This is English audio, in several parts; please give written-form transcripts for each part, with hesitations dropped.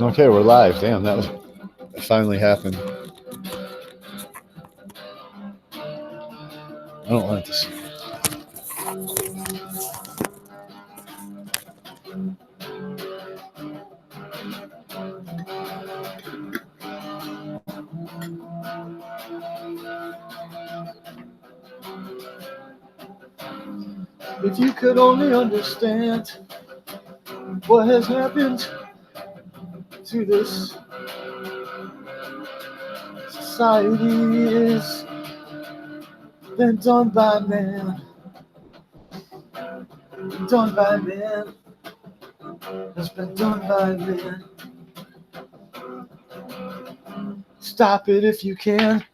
Okay, we're live. Damn, that finally happened. I don't like this. If you could only understand what has happened to this society is been done by man. Done by man. It's been done by man. Stop it if you can.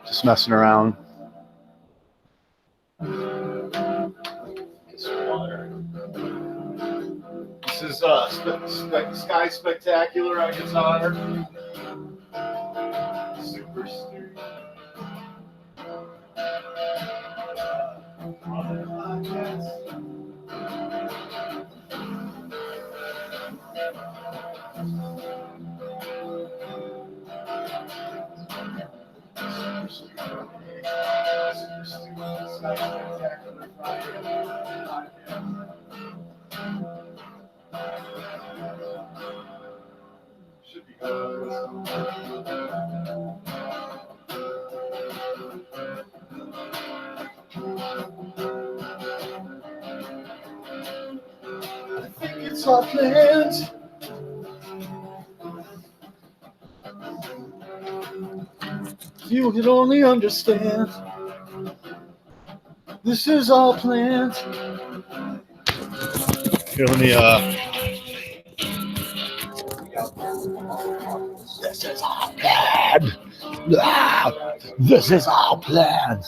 Just messing around. Get some water. This is Sky Spectacular on guitar. Super stereo. Should be good. I think it's all planned. If you could only understand, this is all planned. Here, let me, this is all planned. This is all planned.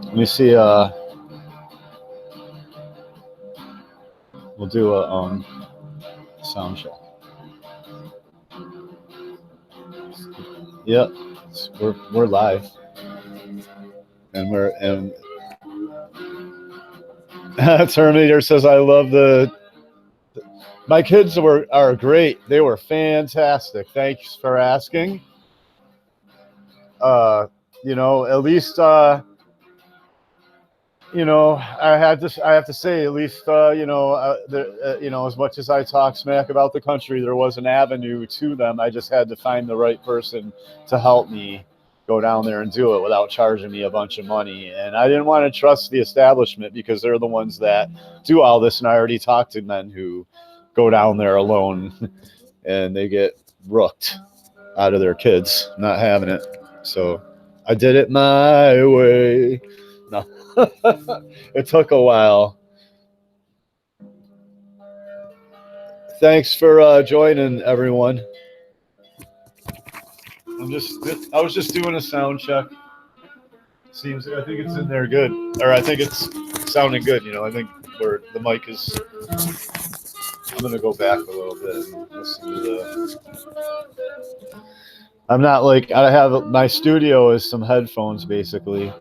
Let me see, we'll do a sound check. Yep, we're live, and Terminator says I love my kids are great. They were fantastic. Thanks for asking. At least I have to say, at least, as much as I talk smack about the country, there was an avenue to them. I just had to find the right person to help me go down there and do it without charging me a bunch of money. And I didn't want to trust the establishment because they're the ones that do all this. And I already talked to men who go down there alone and they get rooked out of their kids, not having it. So I did it my way. No. It took a while. Thanks for joining, everyone. I was just doing a sound check. I think it's in there good, or I think it's sounding good. I think where the mic is. I'm gonna go back a little bit and listen to I'm not like I have my studio is some headphones basically.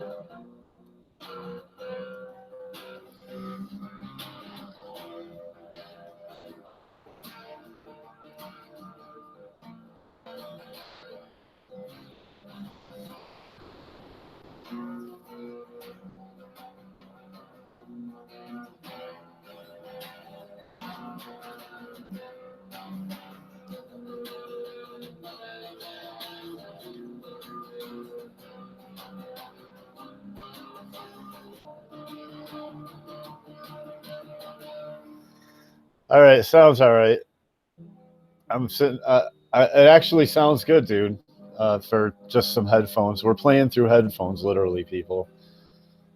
All right, sounds all right. I'm sitting. It actually sounds good, dude. For just some headphones, we're playing through headphones, literally, people.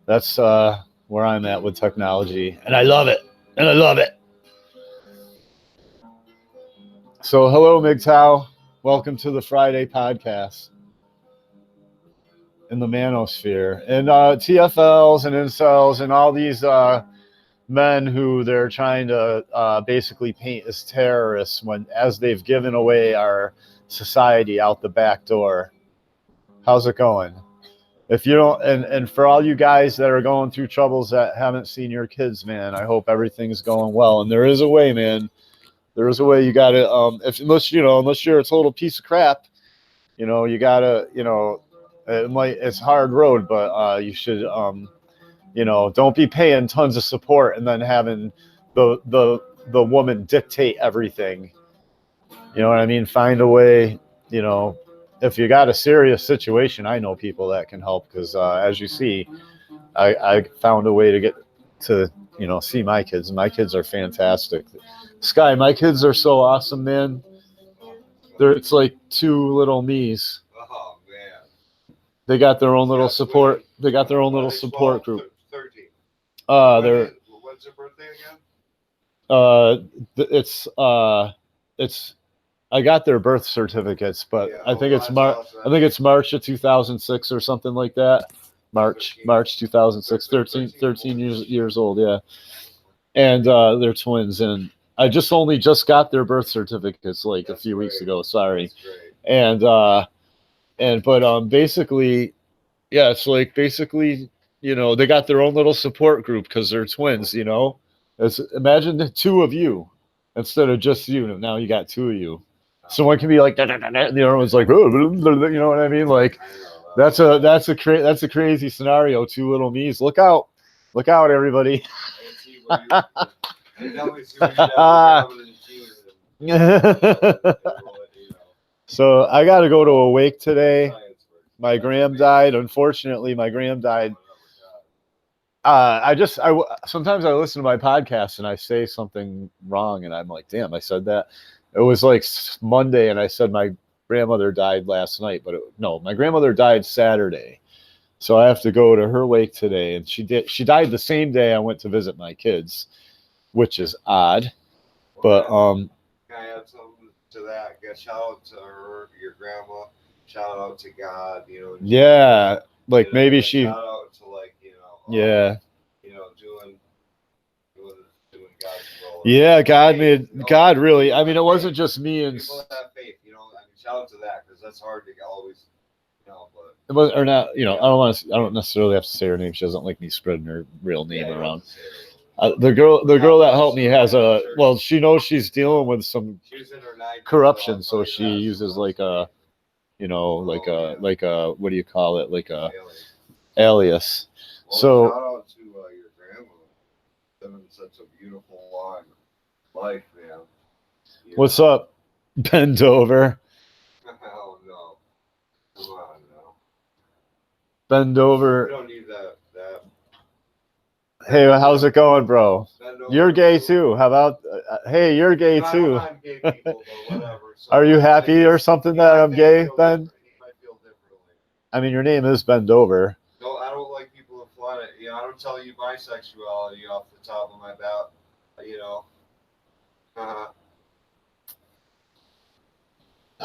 That's where I'm at with technology, and I love it. And I love it. So, hello, MGTOW. Welcome to the Friday podcast in the manosphere, and TFLs and incels and all these men who they're trying to basically paint as terrorists as they've given away our society out the back door. How's it going? If you don't, and for all you guys that are going through troubles that haven't seen your kids, man, I hope everything's going well. And there is a way, man. There is a way. You got to, unless you're a total piece of crap, you got to, it's hard road, but you should, don't be paying tons of support and then having the woman dictate everything. You know what I mean? Find a way, if you got a serious situation, I know people that can help because as you see, I found a way to get to, see my kids. My kids are fantastic. Sky, my kids are so awesome, man. It's like two little me's. Oh, man. They got their own little support. They got their own little support group. 13. When's their birthday again? It's I got their birth certificates, but Yeah, I think awesome. I think it's March of 2006 or something like that. March 2006, 13 years old, yeah. And they're twins, and I just got their birth certificates like a few weeks ago. Sorry. And basically, yeah, it's like basically, they got their own little support group because they're twins. Imagine the two of you instead of just you. Now you got two of you. Someone can be like, da, da, da, da, the other one's like, oh, you know what I mean? Like, that's a crazy scenario. Two little me's. Look out, everybody. So I got to go to a wake today. My gram died. Unfortunately, my gram died. Sometimes I listen to my podcast and I say something wrong and I'm like, damn, I said that. It was like Monday and I said my grandmother died last night, but my grandmother died Saturday. So I have to go to her wake today, and she died the same day I went to visit my kids, which is odd. But can I add something to that? Shout out to her, your grandma. Shout out to God, Yeah, like maybe she. Shout out to yeah. Doing God's will. Yeah, God really. I mean, it wasn't just me and. People that have faith, shout out to that because that's hard to always, but. It was, or not, I don't necessarily have to say her name. She doesn't like me spreading her real name around. The girl that helped me has she knows she's dealing with some corruption, so she uses like a, what do you call it, like a alias. So shout out to your grandma, living such a beautiful long life, man. What's up, bend over? Oh no, come on now. Bend over. We don't need that. Hey, how's it going, bro? You're gay too. How about? Hey, you're gay too. I'm gay people, but whatever. So are you happy or something that I'm gay, Ben? He might feel differently. I mean, your name is Bend Over. No, I don't like people who flaunt it. I don't tell you bisexuality off the top of my bat.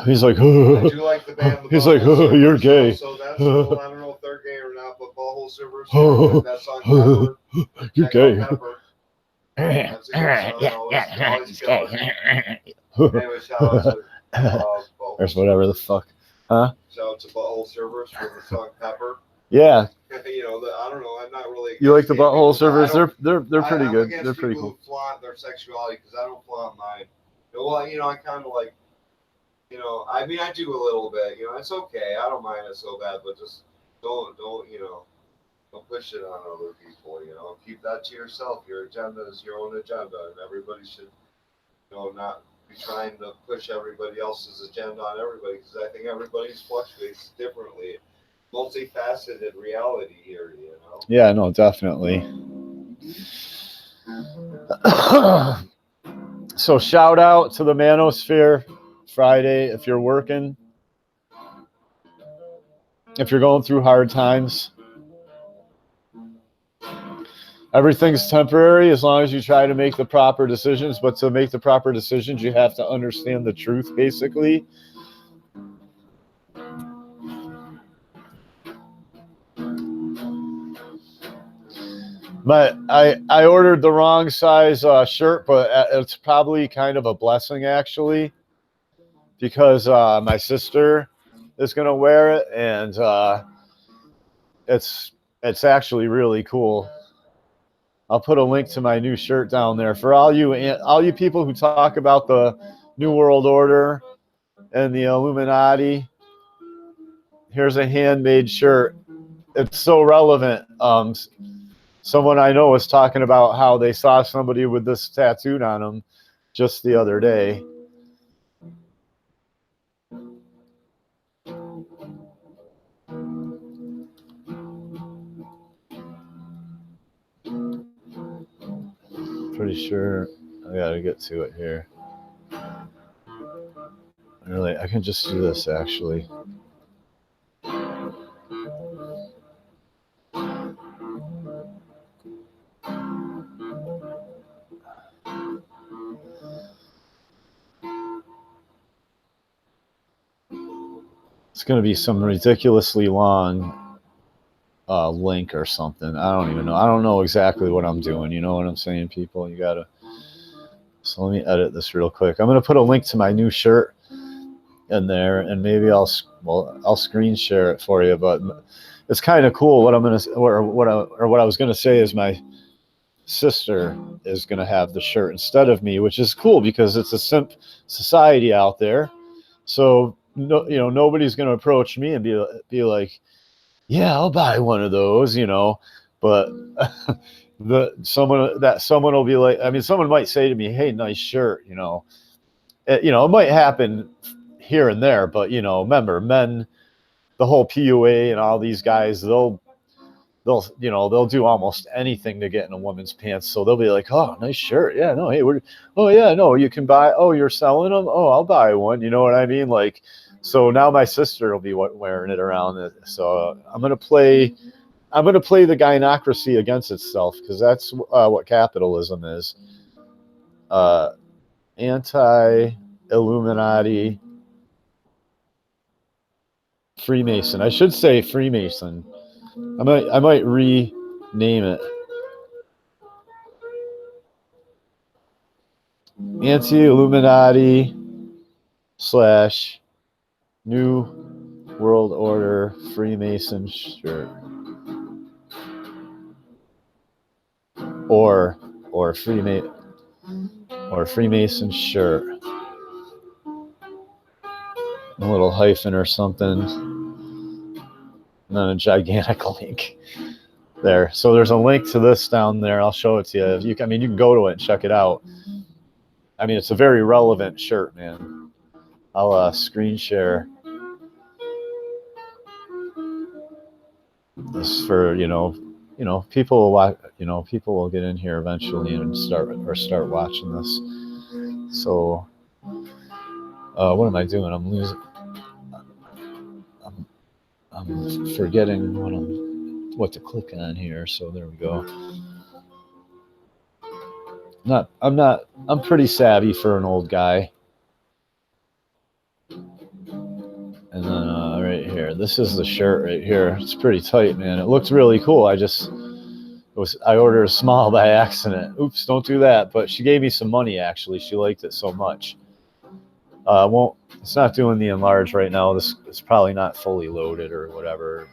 He's like, I do like the band. He's like, you're gay. So that's cool. I don't know if they're gay or not, but Butthole Servers, that song, Pepper, you're gay. That's a good song. Anyway, shout out to There's whatever the fuck. Huh? Shout out to Butthole Servers for the song Pepper. Yeah. I don't know. I'm not really. You like the Butthole Servers? They're pretty good. They're pretty cool. Who flaunt their sexuality because I don't flaunt mine. Well, I kind of like. I mean, I do a little bit. It's okay. I don't mind it so bad, but just don't push it on other people. Keep that to yourself. Your agenda is your own agenda, and everybody should, not be trying to push everybody else's agenda on everybody because I think everybody's fluctuates differently. Multifaceted reality here. Yeah, no, definitely. So shout out to the manosphere. Friday, if you're working, if you're going through hard times, everything's temporary as long as you try to make the proper decisions. But to make the proper decisions, you have to understand the truth, basically. But I ordered the wrong size shirt, but it's probably kind of a blessing actually, because my sister is gonna wear it, and it's actually really cool. I'll put a link to my new shirt down there for all you people who talk about the New World Order and the Illuminati. Here's a handmade shirt. It's so relevant. Someone I know was talking about how they saw somebody with this tattooed on them just the other day. Pretty sure I gotta get to it here. Really, I can just do this actually. It's gonna be some ridiculously long link or something. I don't even know. I don't know exactly what I'm doing. You know what I'm saying, people? You gotta. So let me edit this real quick. I'm gonna put a link to my new shirt in there, and maybe I'll screen share it for you. But it's kind of cool. What I was gonna say is my sister is gonna have the shirt instead of me, which is cool because it's a simp society out there. So no, nobody's gonna approach me and be like, yeah, I'll buy one of those, but someone will be like, I mean, someone might say to me, hey, nice shirt, it might happen here and there, but remember, men, the whole PUA and all these guys, they'll do almost anything to get in a woman's pants. So they'll be like, oh, nice shirt. Yeah, no, hey, oh yeah, no, you can buy, oh, you're selling them? Oh, I'll buy one. You know what I mean? Like, so now my sister will be wearing it around. So I'm going to play the gynocracy against itself, because that's what capitalism is. Anti-Illuminati Freemason. I should say Freemason. I might rename it. Anti-Illuminati / New World Order Freemason shirt. Or Freemason shirt. A little hyphen or something. And then a gigantic link there. So there's a link to this down there. I'll show it to you. You can go to it and check it out. I mean, it's a very relevant shirt, man. I'll screen share this for people will watch. People will get in here eventually and start watching this. So, what am I doing? I'm losing. I'm forgetting what to click on here. So there we go. I'm pretty savvy for an old guy. And then right here, this is the shirt right here. It's pretty tight, man. It looked really cool. I ordered a small by accident. Oops, don't do that. But she gave me some money, actually. She liked it so much. It's not doing the enlarge right now. It's probably not fully loaded or whatever,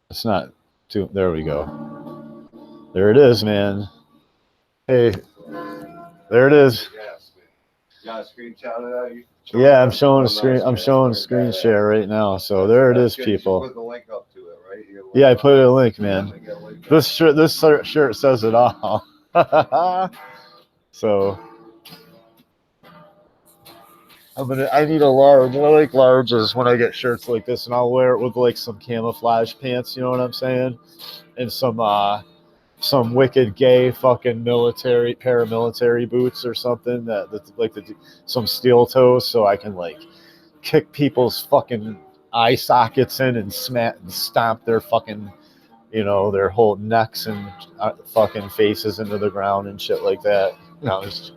It's not there we go. There it is, man. Hey, there it is. You got a screenshot of that? Yeah, I'm showing screen share right now. So there it is, people. Put the link up to it, right? Yeah, I put a link, man. This shirt says it all. So I need a large. I like larges when I get shirts like this, and I'll wear it with like some camouflage pants. You know what I'm saying? And some wicked gay fucking paramilitary boots or something that's like some steel toes, so I can like kick people's fucking eye sockets in and stomp their fucking their whole necks and fucking faces into the ground and shit like that. It's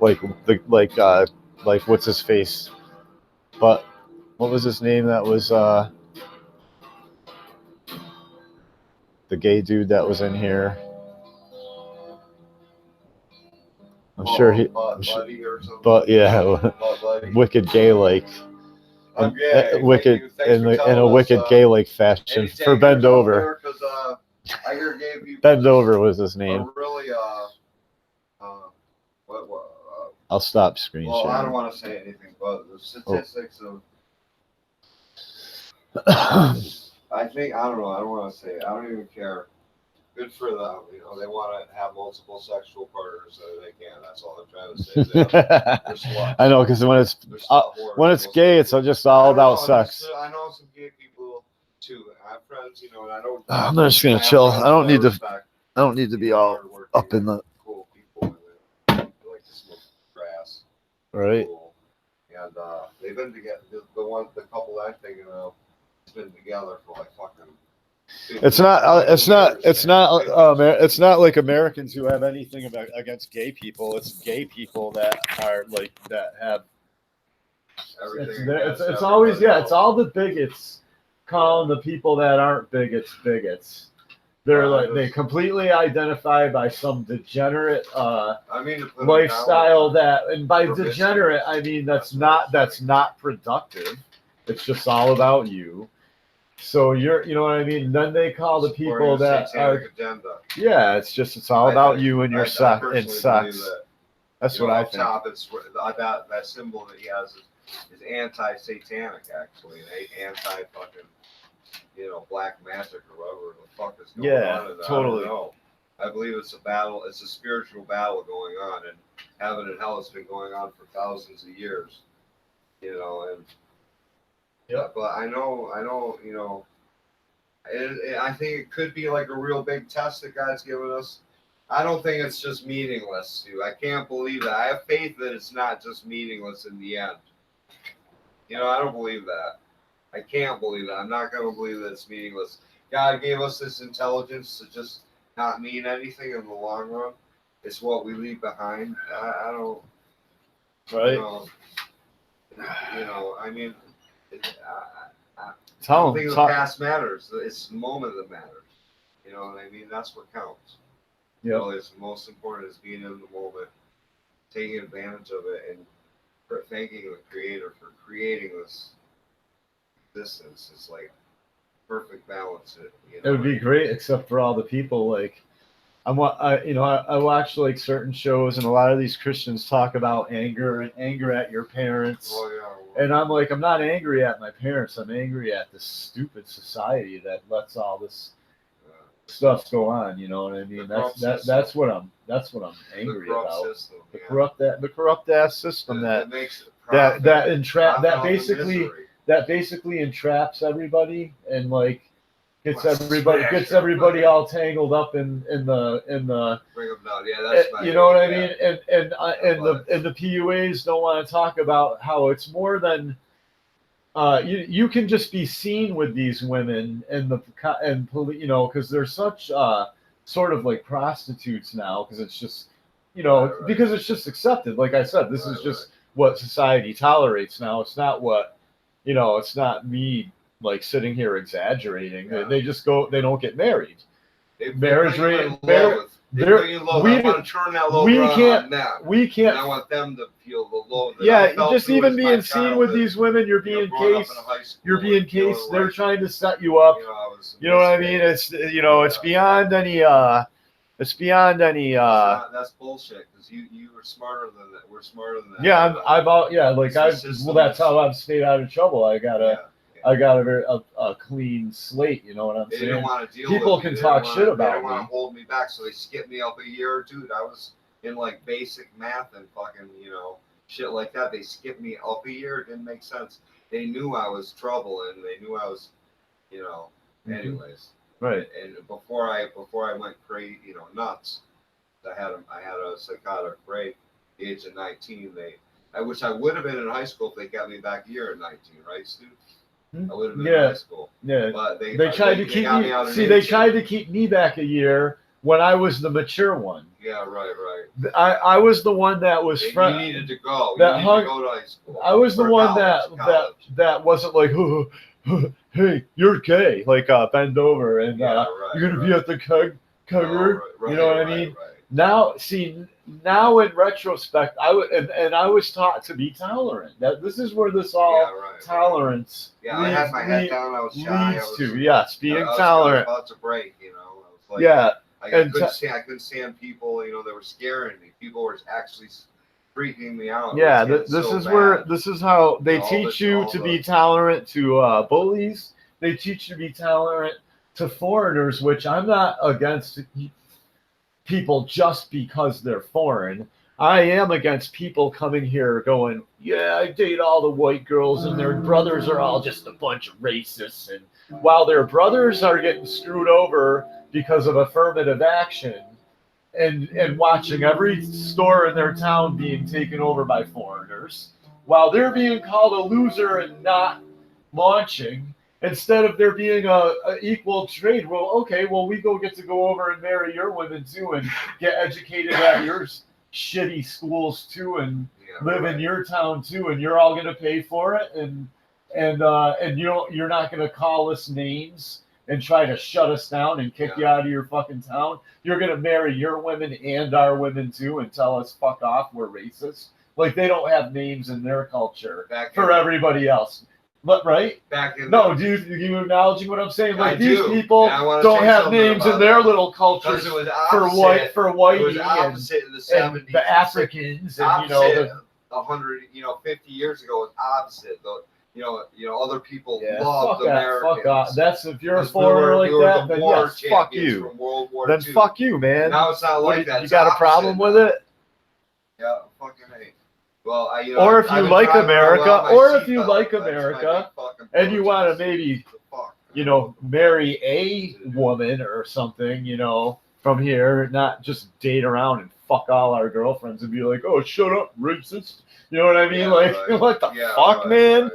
like what's his face? But what was his name? That was the gay dude that was in here. I'm sure he, Buddy or something. but yeah, Buddy. wicked gay like, I'm gay. wicked in a wicked gay like fashion. For Bend Over. Because I hear gay people. Bend Over was his name. Are really I'll stop screen well, sharing. I don't want to say anything, but the statistics of. I think I don't know. I don't want to say it. I don't even care. Good for them. You know, they want to have multiple sexual partners, so they can. That's all I'm trying to say. They're sluts. I know, because when it's gay, it's just all about sex. I know some gay people too. I have friends, you know, and I don't. I'm just gonna chill. I don't need to be all up in the. Cool people and they like to smoke grass. Right. Cool. And they've been together. The couple I'm thinking of has been together for like fucking. It's not like Americans who have anything against gay people. It's gay people that are like that have. It's always it's all the bigots calling the people that aren't bigots. They're like they completely identify by some degenerate lifestyle that, and by degenerate I mean that's not productive. It's just all about you. So you know what I mean. Then they call the people that are agenda. Yeah, it's all about you and your sex and sex. That's what I think. Top, it's that symbol that he has is anti-satanic actually, and anti-fucking black magic or whatever the fuck is going on. Yeah, totally. I don't know. I believe it's a battle. It's a spiritual battle going on, and heaven and hell has been going on for thousands of years. And. Yeah, but I know, I think it could be like a real big test that God's given us. I don't think it's just meaningless, dude. I can't believe that. I have faith that it's not just meaningless in the end. I don't believe that. I can't believe that. I'm not going to believe that it's meaningless. God gave us this intelligence to just not mean anything in the long run. It's what we leave behind. I don't. Right. I mean. I don't think the past matters. It's the moment that matters. You know what I mean? That's what counts. Yeah. It's most important is being in the moment, taking advantage of it, and thanking the Creator for creating this existence. It's like perfect balance. It would be great, except for all the people like. I watch like certain shows, and a lot of these Christians talk about anger and anger at your parents. Oh, yeah. And I'm like, I'm not angry at my parents. I'm angry at this stupid society that lets all this stuff go on. You know what I mean? That's what I'm angry about. System, the corrupt ass system that basically entraps everybody and like gets everybody all tangled up in the bring them down. Yeah, that's you know what I mean. And the PUAs don't want to talk about how it's more than you can just be seen with these women because they're such sort of like prostitutes now because it's just because it's just accepted. Like I said, this is just what society tolerates now. It's not what it's not me. Like sitting here exaggerating, they just go. They don't get married. Marriage rate. We want to turn that low. We can't. I want them to feel the low. Just even being seen with these women, you're being cased. They're trying to set you up. You know what I mean? It's it's beyond any. It's beyond any. That's bullshit. Because you were smarter than that. We're smarter than that. Yeah, that's how I've stayed out of trouble. I got a clean slate, you know what I'm saying? They don't want to deal People with can me. talk shit about me. They don't want to hold me back, so they skip me up a year. Dude, I was in like basic math and fucking, shit like that. They skipped me up a year. It didn't make sense. They knew I was trouble and they knew I was, anyways. Right. And before I went crazy, nuts, I had a psychotic break at the age of 19. I wish I would have been in high school if they got me back a year at 19, right, Stu? I would have been in high school. Yeah. But they tried to keep me. They tried to keep me back a year when I was the mature one. Yeah, right. I was the one that was You needed to go. You needed to go to high school. I was the one that wasn't like, oh, hey, you're gay, like bend over and right, you're gonna be right. at the kegger. Oh, right, You know what I right, mean? right. Now, see, now in retrospect, I would, and I was taught to be tolerant. That this is where this all Yeah, right, tolerance right. Yeah, I had my head down. I was shy. I leads was, to. Yes, I being was tolerant. about to break. You know, I was like, Yeah, I and couldn't stand people. You know, they were scaring me. People were actually freaking me out. yeah, It was this so is bad. where this is how they You know, teach you to be tolerant to bullies. They teach you to be tolerant to foreigners, which I'm not against people just because they're foreign. I am against people coming here going, yeah, I date all the white girls and their brothers are all just a bunch of racists. And while their brothers are getting screwed over because of affirmative action and watching every store in their town being taken over by foreigners, while they're being called a loser and not launching, instead of there being a equal trade. Well, okay, well, we get to go over and marry your women too and get educated at your shitty schools too and live in your town too, and you're all gonna pay for it, and you're not gonna call us names and try to shut us down and kick you out of your fucking town. You're gonna marry your women and our women too and tell us fuck off, we're racist. Like they don't have names in their culture for everybody else. But right? No, dude, you acknowledging what I'm saying? Like these people don't have names in their little cultures for whitey and the Africans and 100, 50 years ago was opposite. Other people loved Americans. Fuck off. That's if you're a foreigner like that, then yes, fuck you. From World War then II. Fuck you, man. Now it's not like that. You got a problem with it? Yeah, fucking hate. Well, or if you like America, and you want to maybe, marry a woman or something, from here, not just date around and fuck all our girlfriends and be like, oh, shut up, racist. You know what I mean? What the fuck, man? Right.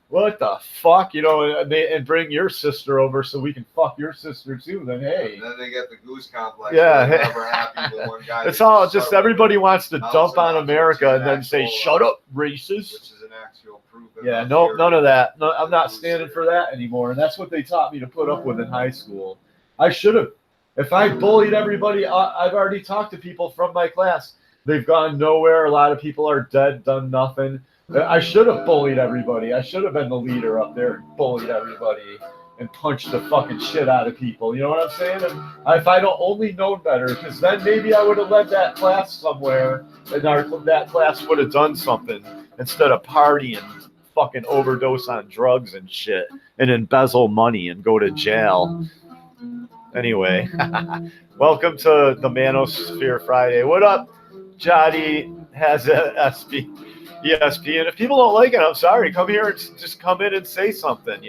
What the fuck? And bring your sister over so we can fuck your sister too. Then hey. And then they get the goose complex. Yeah. They're never happy with one guy. It's all just everybody wants to dump on America and then say, shut up, racist. Which is an actual proof. Yeah, no, none of that. No, I'm not standing for that anymore. And that's what they taught me to put up with in high school. I should have. If I bullied everybody, I've already talked to people from my class. They've gone nowhere. A lot of people are dead, done nothing. I should have bullied everybody. I should have been the leader up there and bullied everybody and punched the fucking shit out of people. You know what I'm saying? If I'd only known better, because then maybe I would have led that class somewhere, and that class would have done something instead of partying, fucking overdose on drugs and shit, and embezzle money and go to jail. Anyway, welcome to the Manosphere Friday. What up? Jody has a ESP, and if people don't like it, I'm sorry. Come here and just come in and say something.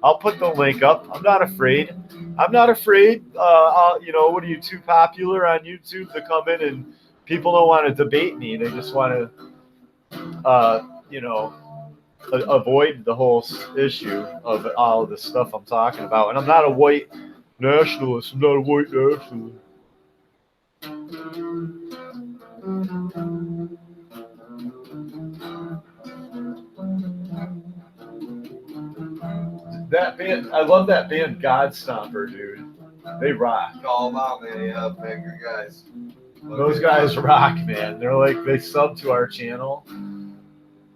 I'll put the link up. I'm not afraid. What are you, too popular on YouTube to come in and people don't want to debate me? They just want to, avoid the whole issue of all of the stuff I'm talking about. And I'm not a white nationalist. I'm not a white nationalist. That band, I love that band, Godstomper, dude. They rock. Call them out, man. Yeah, bigger guys. Those guys rock, man. They sub to our channel.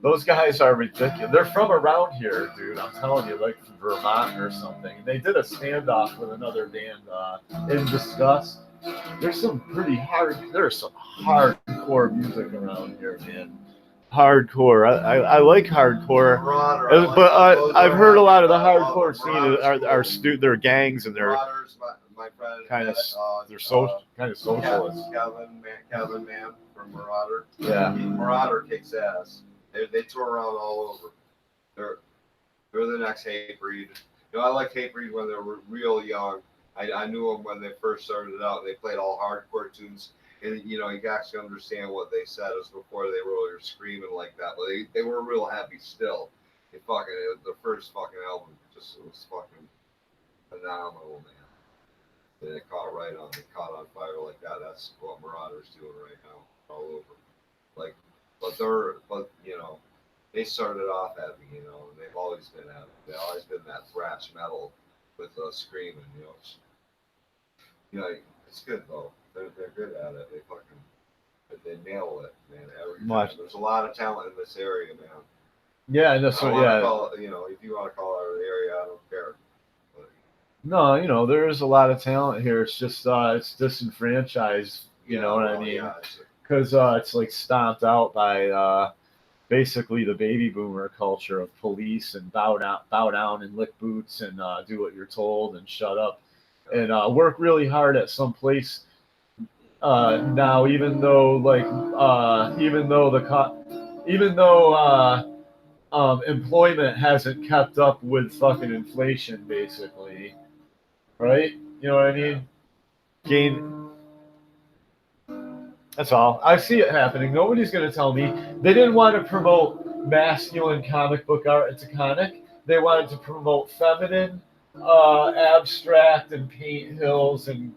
Those guys are ridiculous. They're from around here, dude. I'm telling you, like Vermont or something. They did a standoff with another band in Disgust. There's some hardcore music around here, man. Hardcore. I like hardcore, but I've heard a lot of the hardcore scene are gangs and they're kind of socialists. Kevin Man from Marauder. Yeah, Marauder kicks ass. They tour around all over. They're the next Hatebreed. I like Hatebreed when they were real young. I knew them when they first started out. They played all hardcore tunes. And, you can actually understand what they said as before they were screaming like that. But they were real happy still. The first fucking album was fucking phenomenal, man. And it caught on fire like that. That's what Marauder's doing right now, all over. they started off heavy, you know, and they've always been heavy. They've always been that thrash metal with screaming, you know. You know, it's good though. They're good at it. They nail it, man. Every time. There's a lot of talent in this area, man. Yeah, and that's what. Yeah. Call it, you know, if you want to call it the area, I don't care. But, no, you know, there is a lot of talent here. It's just it's disenfranchised. You know what I mean? Because it's like stomped out by basically the baby boomer culture of police and bow down and lick boots and do what you're told and shut up and work really hard at some place. Now, even though employment hasn't kept up with fucking inflation, basically, right? You know what I mean? That's all. I see it happening. Nobody's going to tell me. They didn't want to promote masculine comic book art at Taconic. They wanted to promote feminine, abstract, and paint hills, and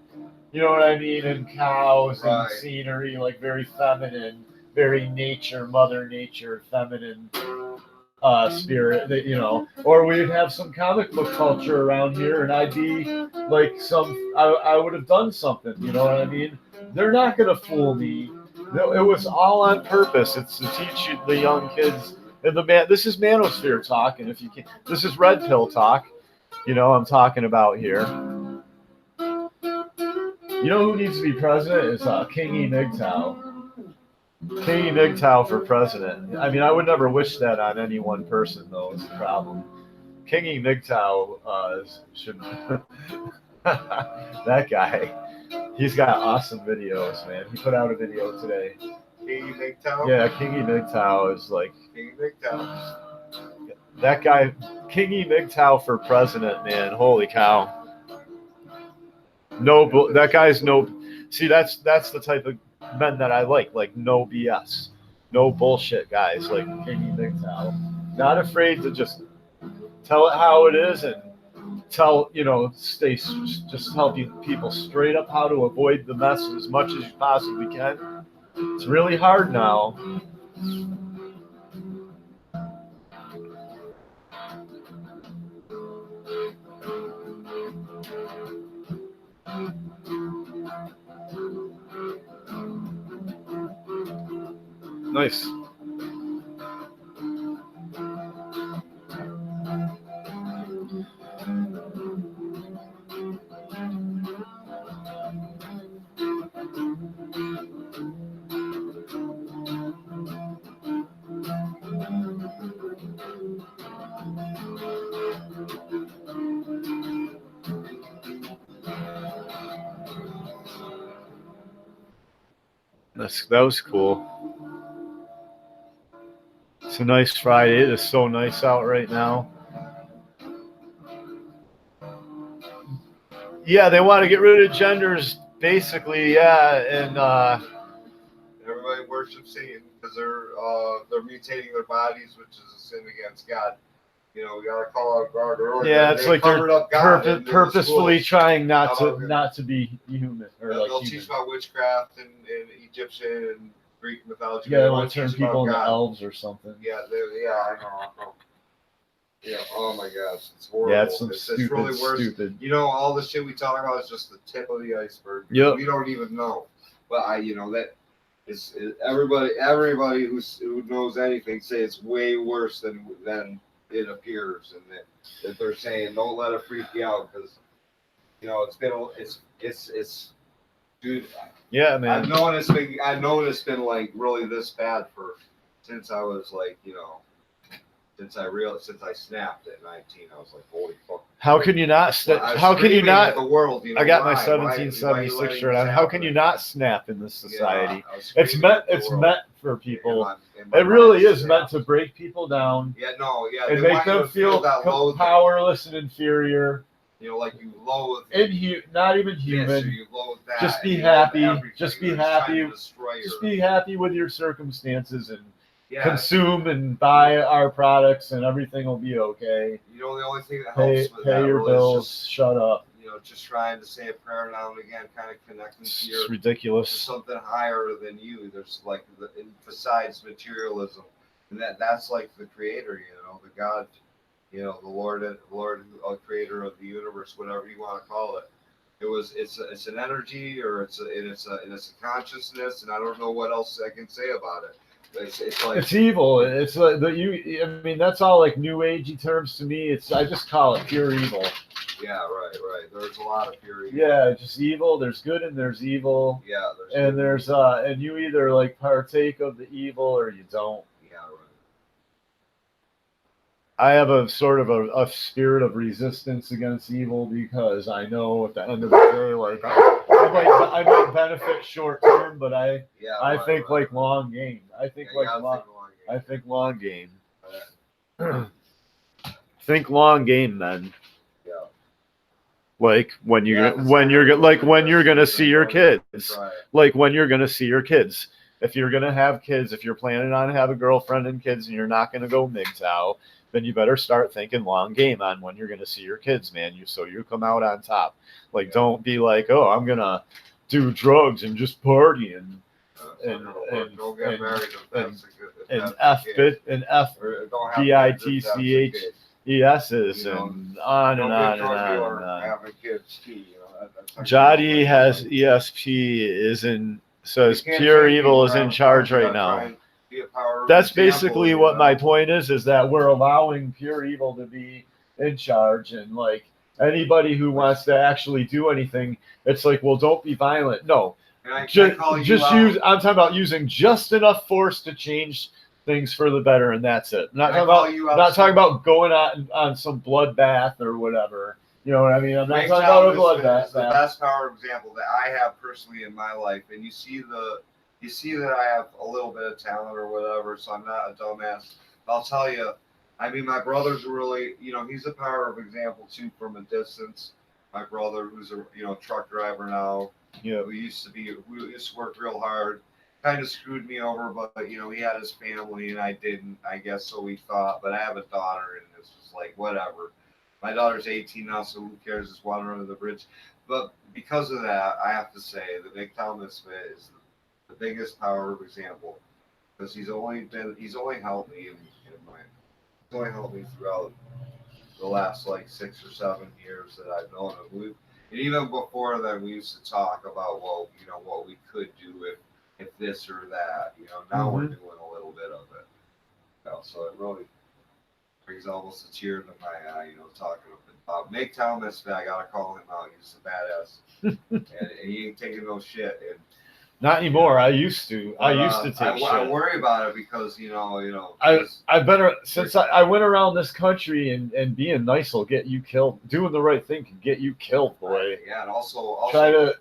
you know what I mean, and cows and scenery, like very feminine, very nature, Mother Nature, feminine spirit. That, you know, or we'd have some comic book culture around here, and I'd be like I would have done something. You know what I mean? They're not going to fool me. No, it was all on purpose. It's to teach you, the young kids. And this is manosphere talk, and if you can, this is red pill talk. You know, I'm talking about here. You know who needs to be president is King MGTOW. King MGTOW for president. I mean, I would never wish that on any one person, though. Is the problem. King MGTOW should. That guy. He's got awesome videos, man. He put out a video today. Kingy MGTOW? Yeah, Kingy MGTOW is like... Kingy MGTOW. That guy, Kingy MGTOW for president, man. Holy cow. No, that guy's no... See, that's the type of men that I like no BS. No bullshit guys like Kingy MGTOW. Not afraid to just tell it how it is and tell, you know, just tell people straight up how to avoid the mess as much as you possibly can. It's really hard now. Nice. That was cool. It's a nice Friday. It is so nice out right now. Yeah, they want to get rid of genders, basically. Yeah, and everybody worships Satan because they're mutating their bodies, which is a sin against God. You know, we gotta call out God early. Yeah, it's like they're purposefully trying not to be human or like. They'll teach about witchcraft and Egyptian and Greek mythology. Yeah, they want to turn people into elves or something. Yeah, I know. Yeah. Oh my gosh, it's horrible. Yeah, it's really stupid. You know, all the shit we talk about is just the tip of the iceberg. Yep. We don't even know. But that is everybody who knows anything say it's way worse than it appears, and that they're saying don't let it freak you out because you know it's dude. Yeah, man. I've known it's been like really this bad since I was like, you know, since I snapped at 19. I was like, holy fuck. How can you not how can you not the world, you know, I got my 1776 shirt on. How can you not snap in this society? Yeah, it's meant for people. It really is meant to break people down. Yeah, no, yeah. And make them feel powerless and inferior. You know, like you loathe. Not even human. Yeah, so you loathe that. Just be happy. Just be happy. Just be happy with your circumstances and consume and buy our products, and everything will be okay. You know, the only thing that helps with pay that your really bills. Is just, shut up. You know, just trying to say a prayer now and again, kind of connecting to your. It's ridiculous. To something higher than you. There's like besides materialism. and that's like the creator, the God, the Lord, creator of the universe, whatever you want to call it. It's an energy, or it's a consciousness, and I don't know what else I can say about it. It's like it's evil. It's like I mean, that's all like new agey terms to me. I just call it pure evil. Yeah, right. There's a lot of pure evil. Yeah, just evil. There's good and there's evil. Yeah, and you either like partake of the evil or you don't. Yeah, right. I have a sort of a spirit of resistance against evil because I know at the end of the day, like I might benefit short term, but I think like long game. I think long game. Think long game, then. Yeah. Like when you're gonna see your kids. Like when you're gonna see your kids. If you're gonna have kids, if you're planning on have a girlfriend and kids, and you're not gonna go MGTOW, then you better start thinking long game on when you're gonna see your kids, man. So you come out on top. Like don't be like, oh, I'm gonna do drugs and just party and don't get married and F bitches and on and on and on. Jody has ESP says pure evil is in charge right now. That's basically what my point is that we're allowing pure evil to be in charge, and like anybody who wants to actually do anything, it's like, well, don't be violent. No, I'm talking about using just enough force to change things for the better, and that's it. Not talking about going on some bloodbath or whatever. You know what I mean? I'm not talking about a bloodbath. It's the best power example that I have personally in my life, and you see that I have a little bit of talent or whatever, so I'm not a dumbass. I'll tell you, I mean, my brother's really, he's a power of example too from a distance. My brother, who's a truck driver now, we used to work real hard. Kind of screwed me over, but he had his family and I didn't, I guess, so we thought. But I have a daughter, and it's just like whatever. My daughter's 18 now, so who cares? It's water under the bridge. But because of that, I have to say the MGTOW Misfit is the biggest power of example, because he's only helped me he's only helped me throughout the last like 6 or 7 years that I've known him. And even before then, we used to talk about what we could do if this or that. Now we're doing a little bit of it. So it really brings almost a tear to my eye, talking about MGTOW Misfit. I gotta call him out. He's a badass, and he ain't taking no shit. And not anymore. I used to. I used to take shit. I worry about it because I've been since I went around this country, and being nice will get you killed. Doing the right thing can get you killed, boy. Yeah, and also try to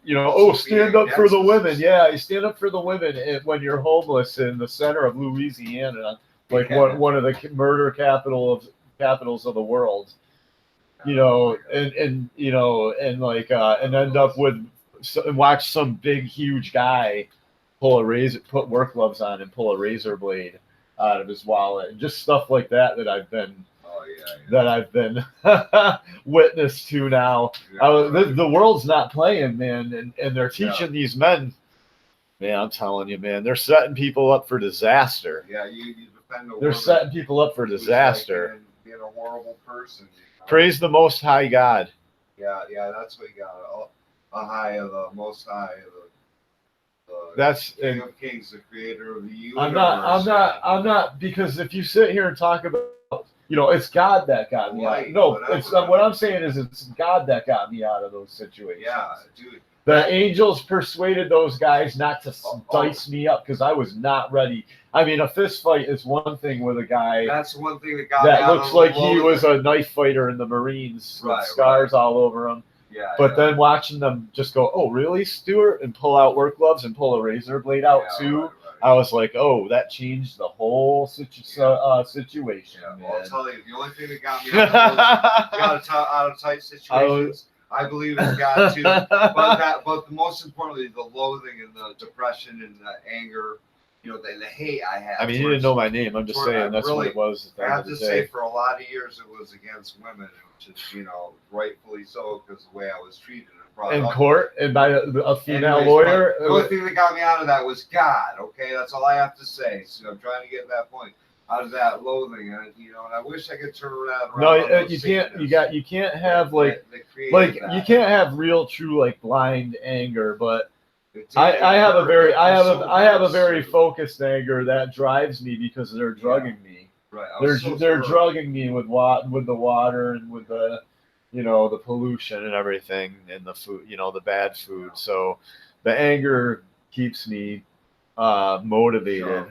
stand up for the women. Yeah, you stand up for the women when you're homeless in the center of Louisiana, like one of the murder capitals of the world. And end up with. And watch some big, huge guy put work gloves on and pull a razor blade out of his wallet, and just stuff like that I've been witness to now. The world's not playing, man, and they're teaching these men. Man, I'm telling you, man, they're setting people up for disaster. Yeah, you defend they're setting people up for disaster. Like being a horrible person. Praise the Most High God. Yeah, that's what you got. A high of the Most High, that's King of Kings, the Creator of the universe. I'm not, because if you sit here and talk about, it's God that got me out. No, what I'm saying is it's God that got me out of those situations. Yeah, dude. The angels persuaded those guys not to dice me up because I was not ready. I mean, a fist fight is one thing with a guy. That's one thing that got me out that looks like he was a knife fighter in the Marines with scars all over him. Yeah, but then watching them just go, oh, really, Stuart? And pull out work gloves and pull a razor blade out too. Right. I was like, oh, that changed the whole situation. Yeah, well, I'll tell you, the only thing that got me out of tight situations, I believe it's God too. But most importantly, the loathing and the depression and the anger, the hate I had. I mean, he didn't know my name. I'm just saying that's what it was. I have to say, for a lot of years, it was against women. Which is, rightfully so, because the way I was treated in court and by a female lawyer. The only thing that got me out of that was God. Okay, that's all I have to say. So I'm trying to get to that point. out of that loathing, and you know, and I wish I could turn around. No, on those you can't. Satanists You can't have like that created like that. you can't have real, true, like blind anger. But It I have a very I have so a very focused anger that drives me because they're drugging me. Right. They're drugging me with the water and with the, you know, the pollution and everything and the food, you know, the bad food. So the anger keeps me motivated. Sharp.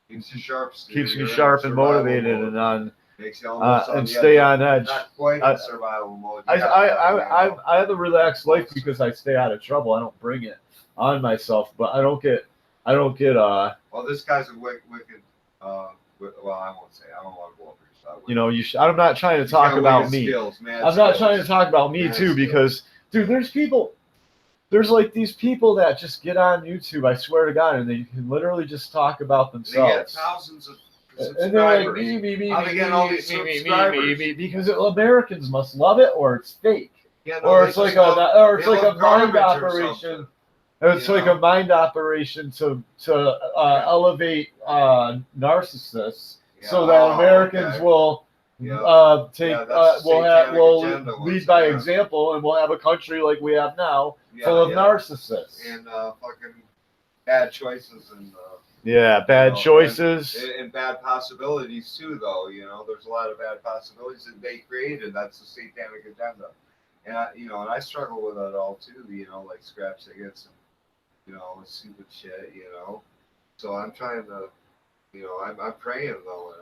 Keeps you sharp. Keeps me sharp and motivated mode. and on Makes you almost on and the stay edge. on edge. Not quite in survival mode. I have a relaxed life because I stay out of trouble. I don't bring it on myself, but I don't get Well, this guy's a wicked. Well, I won't say. I don't want to go over your side. You know, I'm not trying to talk about me. I'm not trying to talk about me too, because dude, there's like these people that just get on YouTube, I swear to God, and they can literally just talk about themselves. They get thousands of subscribers. And they're like me, because Americans must love it, or it's fake, or it's like a mind operation. It's like a mind operation to elevate narcissists, so that Americans will will lead by example, and we'll have a country like we have now, full of narcissists and fucking bad choices and bad choices and bad possibilities too. Though you know, there's a lot of bad possibilities that they created. That's the satanic agenda, and and I struggle with that all too. You know, like scratch tickets and stupid shit. You know, so I'm trying to, I'm praying though,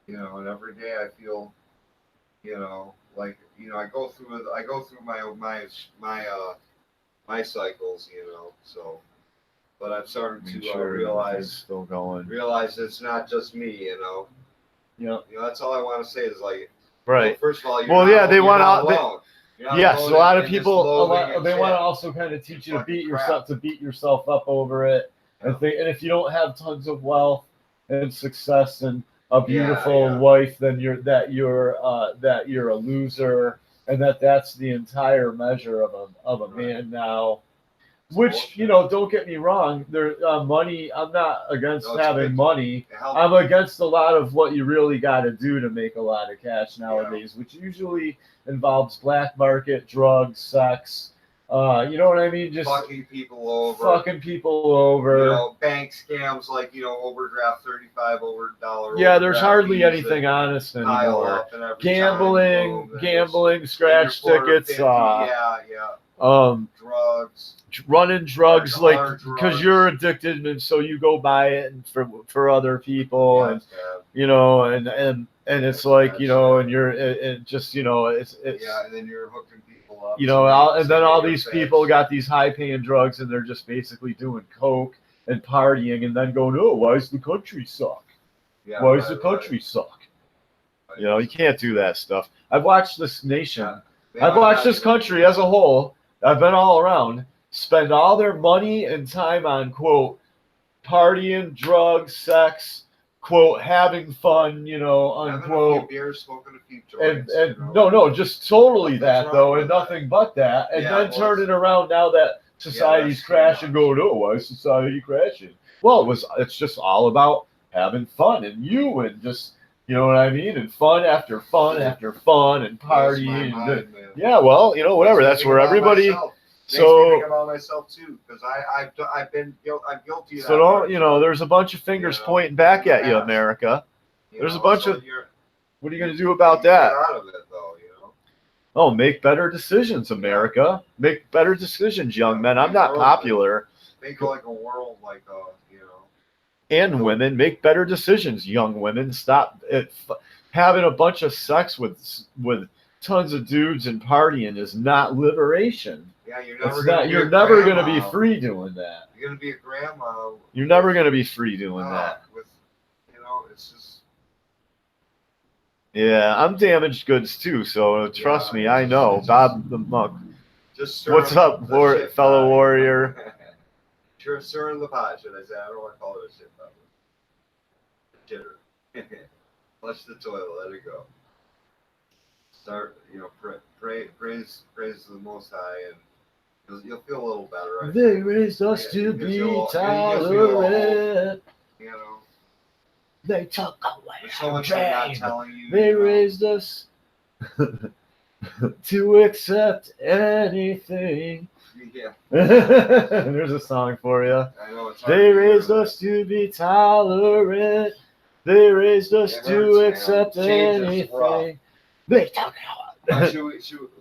and and every day I feel, like I go through my cycles, so. But I'm starting to realize it's not just me, Yeah. That's all I want to say is like, right. First of all, they want to. Yes, a lot of people. They want to also kind of teach you to beat yourself up over it, and if you don't have tons of wealth and success and a beautiful wife, then you're a loser, and that's the entire measure of a man now. Which, don't get me wrong, money, I'm not against having money. I'm against a lot of what you really got to do to make a lot of cash nowadays, which usually involves black market, drugs, sex. You know what I mean? Just fucking people over. Bank scams like, overdraft $35 over dollar. Yeah, there's hardly anything honest anymore. Gambling, scratch tickets. Running drugs, like because you're addicted, and so you go buy it for other people, and and it's like and you're just it's and then you're hooking people up, and then all these people got these high paying drugs, and they're just basically doing coke and partying, and then going, oh, why does the country suck? Why does the country suck? You can't do that stuff. I've watched this nation. I've watched this country as a whole. I've been all around. Spend all their money and time on, quote, partying, drugs, sex, quote, having fun, unquote. Having a few beers, smoking a few joints. No, just totally that, though, and nothing but that. And then turn it around now that society's crashing, going, oh, why is society crashing? Well, it's just all about having fun and just, you know what I mean? And fun after fun after fun and partying. Whatever. That's where everybody... Makes me think about myself too, because I'm guilty of that. So don't there's a bunch of fingers pointing back at you, America. There's a bunch of. What are you going to do about that? Out of it, though, Oh, make better decisions, America. Make better decisions, young men. I'm not popular. Make like a world like And women, make better decisions, young women. Stop having a bunch of sex with tons of dudes and partying is not liberation. Yeah, you're never going to be free doing that. You're going to be a grandma. You're never going to be free doing that. It's just. Yeah, I'm damaged goods too, so trust me, I know. Bob the Monk. What's up, fellow warrior? Stirring the pot, should I say? I don't want to call it a shit pot. Jitter. Flush the toilet, let it go. Start, praise the Most High, and you'll feel a little better. They raised us to be tolerant. They took away There's so our much I'm not dream. telling you. They you know? raised us to accept anything. Yeah. There's a song for you. I know it's hard They to hear raised that. us to be tolerant. They raised us It to hurts, man. accept Change is rough. anything. They took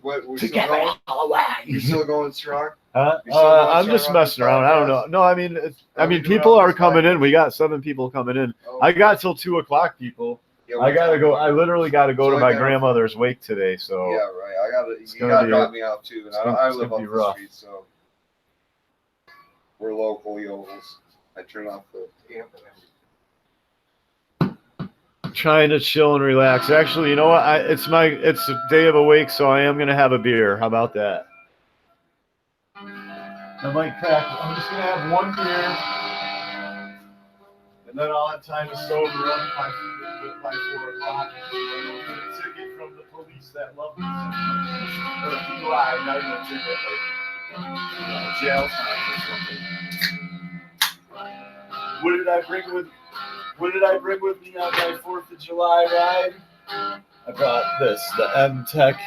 What, we to still get going? it all away. You still going strong? Huh? You still going I'm strong just on messing this around. I don't know. podcast? No, I mean, Are we doing people all are this coming in. podcast? We got 7 people coming in. Oh, I got till 2:00, people. yeah, I gotta go. I literally gotta go So to I my gotta- grandmother's wake today. So Yeah, right. You gonna gotta be drop me off too. And I it's live gonna up be the rough. street, so we're local yokels. I turn off the amp and trying to chill and relax. Actually, you know what? It's a day of a wake, so I am gonna have a beer. How about that? I might crack. I'm just gonna have one beer, and then I'll have time to sober up by 4:00. I'll get a ticket from the police that love me so much, or a DUI, not even a ticket, like jail time or something. What did I bring with me on my 4th of July ride? I brought this, the MTEC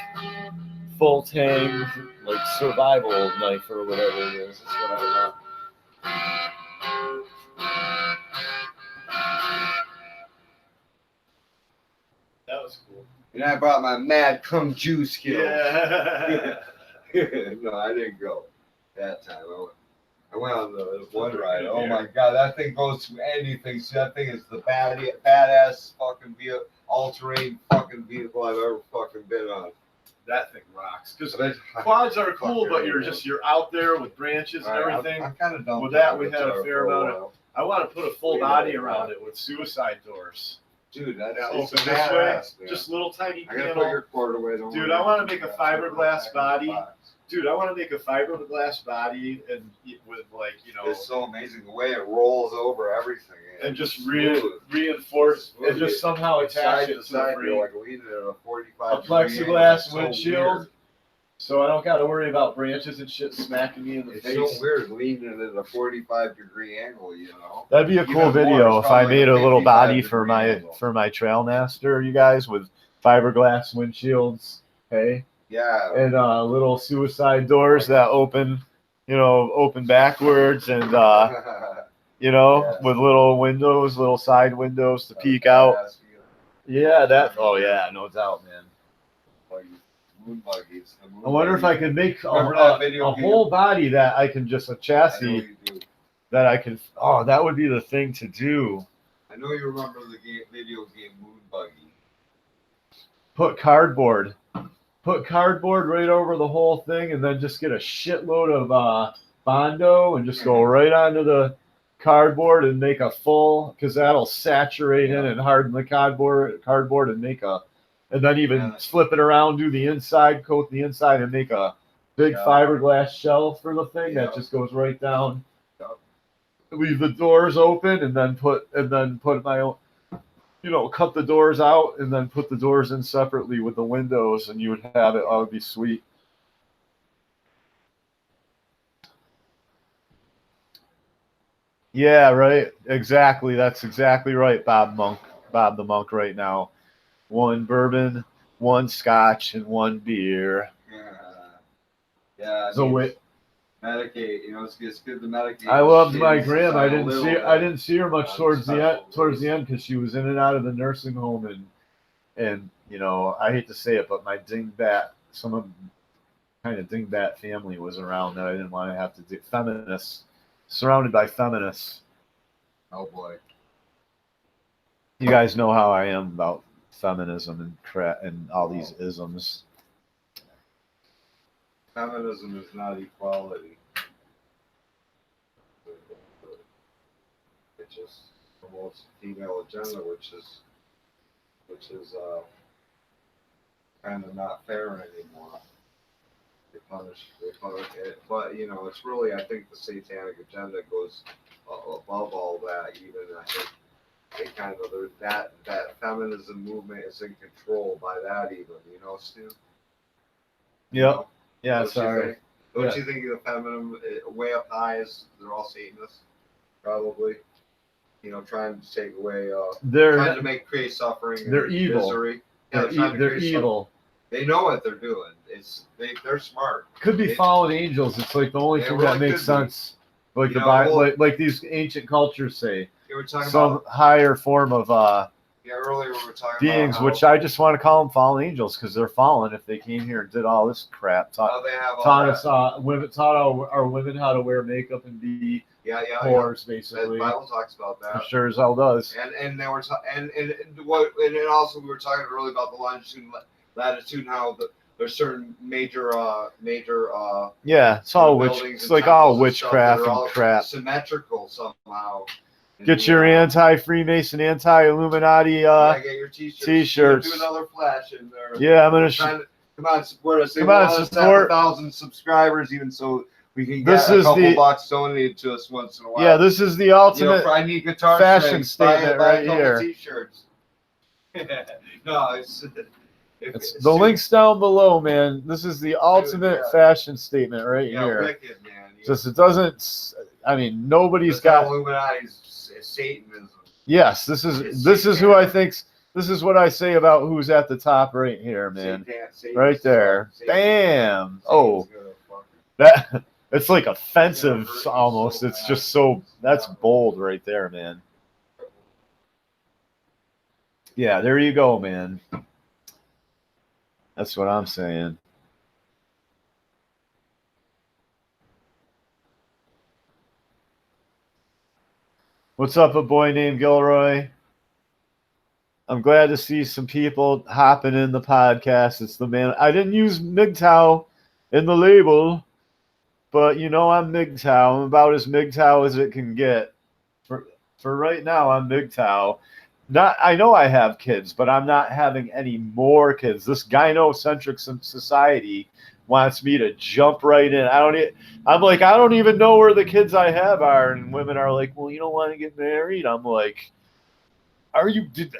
full tang, like survival knife or whatever it is. That's what I brought. That was cool. And I brought my Mad Cum Juice skills. Yeah. No, I didn't go that time. I went on the one ride. Oh my god, that thing goes through anything. See, that thing is the badass fucking vehicle, all-terrain fucking vehicle I've ever fucking been on. That thing rocks. Because quads are cool, but you're out there with branches and everything. I'm kind of done with that. We had a fair amount of. I want to put a full body around it with suicide doors. Dude, that's open this way, just little tiny I gotta panel. put your cord away. Dude, I want to make a fiberglass body. Dude, I want to make a fiberglass body and with It's so amazing the way it rolls over everything. And just reinforce and just somehow attach it to the frame. Like leaning at a 45. A plexiglass windshield, so I don't got to worry about branches and shit smacking me in the face. It's so weird leaning at a 45-degree angle, you know. That'd be a cool video if I made a little body for my Trailmaster, you guys, with fiberglass windshields. Hey. Yeah. And little suicide doors that open backwards and with little windows, little side windows to peek out. Yeah, no doubt, man. Moon buggies. I wonder if I could make a whole body that I can just a chassis that I can. Oh, that would be the thing to do. I know you remember the video game Moon Buggy. Put cardboard right over the whole thing, and then just get a shitload of Bondo and just go right onto the cardboard and make a full, because that'll saturate in and harden the cardboard and make a. And then even flip it around, do the inside, coat the inside, and make a big fiberglass shell for the thing that just goes right down. Leave the doors open, and then put my own, cut the doors out, and then put the doors in separately with the windows, and you would have it. Oh, it would be sweet. Yeah, right. Exactly. That's exactly right, Bob the Monk right now. 1 bourbon, 1 scotch, and 1 beer. Yeah. So wait. Medicate, it's good to medicate. I loved my grandma. I didn't see her much towards the end because she was in and out of the nursing home, and I hate to say it, but my some of kind of dingbat family was around that I didn't want to have to do. Feminists, surrounded by feminists. Oh boy. You guys know how I am about feminism and all these isms. Feminism is not equality. It just promotes female agenda, which is kind of not fair anymore. They punish it, but it's really, I think the satanic agenda goes above all that. Even I think they kind of that feminism movement is in control by that, even Stu. Yep. Yeah, sorry. Don't you think the feminine way up high is they're all Satanists? Probably. trying to take away, They're trying to create suffering and they're evil. misery. Yeah, They're evil. They know what they're doing. They're smart. Could be fallen angels. It's like the only thing that makes sense. Like the Bible, like these ancient cultures say, some higher form of earlier we were talking beings, about which I just want to call them fallen angels because they're fallen. If they came here and did all this crap, taught us women, taught our women how to wear makeup and be whores, basically. The Bible talks about that. It sure as hell does. And they were and also we were talking earlier about the longitude and latitude and how there's certain major yeah, it's all it's like all witchcraft and crap. Symmetrical somehow. Get your anti-Freemason, anti-Illuminati get your t-shirts. Do another flash in there. Yeah, I'm gonna come on, support us. Come on, support 1,000 subscribers, even so we can get a couple bucks donated to us once in a while. Yeah, this is the ultimate I need guitar fashion statement buy right here. T-shirts. No, it's the link's down below, man. This is the ultimate fashion statement right here. Wicked, man. Just it doesn't. I mean, nobody's got Illuminati's Satanism. Yes, this is who I think. This is what I say about who's at the top right here, man. Right there. Bam. Oh, that it's like offensive almost. It's just so that's bold right there, man. Yeah, there you go, man. That's what I'm saying. What's up, a boy named Gilroy? I'm glad to see some people hopping in the podcast. It's the man. I didn't use MGTOW in the label, but I'm MGTOW. I'm about as MGTOW as it can get. For right now, I'm MGTOW. I know I have kids, but I'm not having any more kids. This gynocentric society wants me to jump right in. I'm like, I don't even know where the kids I have are. And women are like, well, you don't want to get married? I'm like,